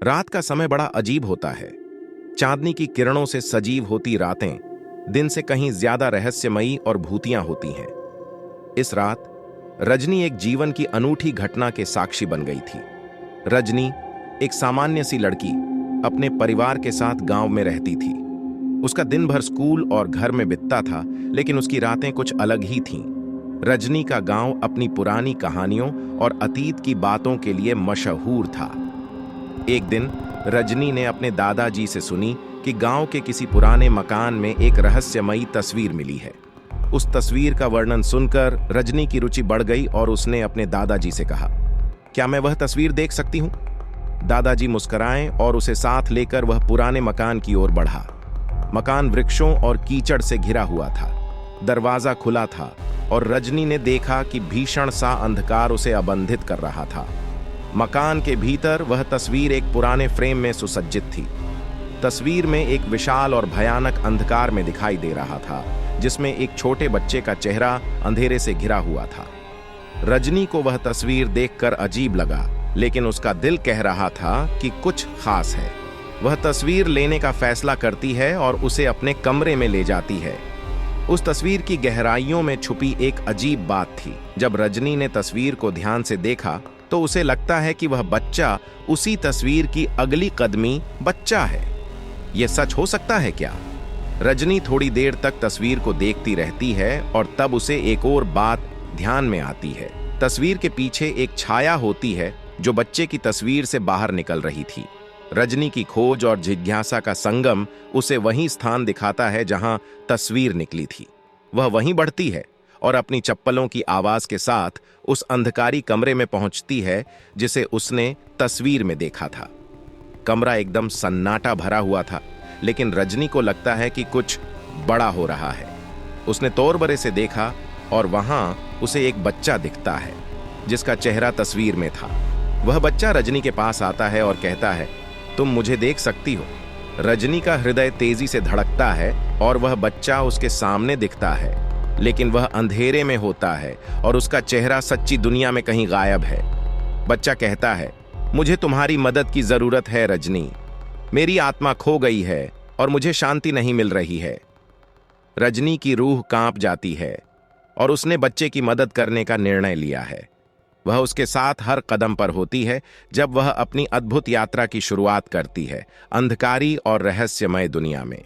रात का समय बड़ा अजीब होता है। चांदनी की किरणों से सजीव होती रातें दिन से कहीं ज्यादा रहस्यमयी और भूतियां होती हैं। इस रात रजनी एक जीवन की अनूठी घटना के साक्षी बन गई थी। रजनी एक सामान्य सी लड़की अपने परिवार के साथ गांव में रहती थी। उसका दिन भर स्कूल और घर में बीतता था, लेकिन उसकी रातें कुछ अलग ही थीं। रजनी का गांव अपनी पुरानी कहानियों और अतीत की बातों के लिए मशहूर था। एक दिन रजनी ने अपने दादाजी से सुनी कि गांव के किसी पुराने मकान में एक रहस्यमयी तस्वीर मिली है। उस तस्वीर का वर्णन सुनकर रजनी की रुचि बढ़ गई और उसने अपने दादाजी से कहा, क्या मैं वह तस्वीर देख सकती हूं? दादाजी मुस्कुराए और उसे साथ लेकर वह पुराने मकान की ओर बढ़ा। मकान वृक्षों और कीचड़ से घिरा हुआ था। दरवाजा खुला था और रजनी ने देखा कि भीषण सा अंधकार उसे अबंधित कर रहा था। मकान के भीतर वह तस्वीर एक पुराने फ्रेम में सुसज्जित थी। तस्वीर में एक विशाल और भयानक अंधकार में दिखाई दे रहा था, जिसमें एक छोटे बच्चे का चेहरा अंधेरे से घिरा हुआ था। रजनी को वह तस्वीर देखकर अजीब लगा, लेकिन उसका दिल कह रहा था कि कुछ खास है। वह तस्वीर लेने का फैसला करती है और उसे अपने कमरे में ले जाती है। उस तस्वीर की गहराइयों में छुपी एक अजीब बात थी। जब रजनी ने तस्वीर को ध्यान से देखा तो उसे लगता है कि वह बच्चा उसी तस्वीर की अगली कदमी बच्चा है। यह सच हो सकता है क्या? रजनी थोड़ी देर तक तस्वीर को देखती रहती है और तब उसे एक और बात ध्यान में आती है। तस्वीर के पीछे एक छाया होती है जो बच्चे की तस्वीर से बाहर निकल रही थी। रजनी की खोज और जिज्ञासा का संगम उसे वही स्थान दिखाता है जहां तस्वीर निकली थी। वह वहीं बढ़ती है और अपनी चप्पलों की आवाज के साथ उस अंधकारी कमरे में पहुंचती है जिसे उसने तस्वीर में देखा था। कमरा एकदम सन्नाटा भरा हुआ था, लेकिन रजनी को लगता है कि कुछ बड़ा हो रहा है। उसने तौरबरे से देखा और वहां उसे एक बच्चा दिखता है जिसका चेहरा तस्वीर में था। वह बच्चा रजनी के पास आता है और कहता है, तुम मुझे देख सकती हो। रजनी का हृदय तेजी से धड़कता है और वह बच्चा उसके सामने दिखता है, लेकिन वह अंधेरे में होता है और उसका चेहरा सच्ची दुनिया में कहीं गायब है। बच्चा कहता है, मुझे तुम्हारी मदद की जरूरत है रजनी। मेरी आत्मा खो गई है और मुझे शांति नहीं मिल रही है। रजनी की रूह कांप जाती है और उसने बच्चे की मदद करने का निर्णय लिया है। वह उसके साथ हर कदम पर होती है जब वह अपनी अद्भुत यात्रा की शुरुआत करती है अंधकारी और रहस्यमय दुनिया में।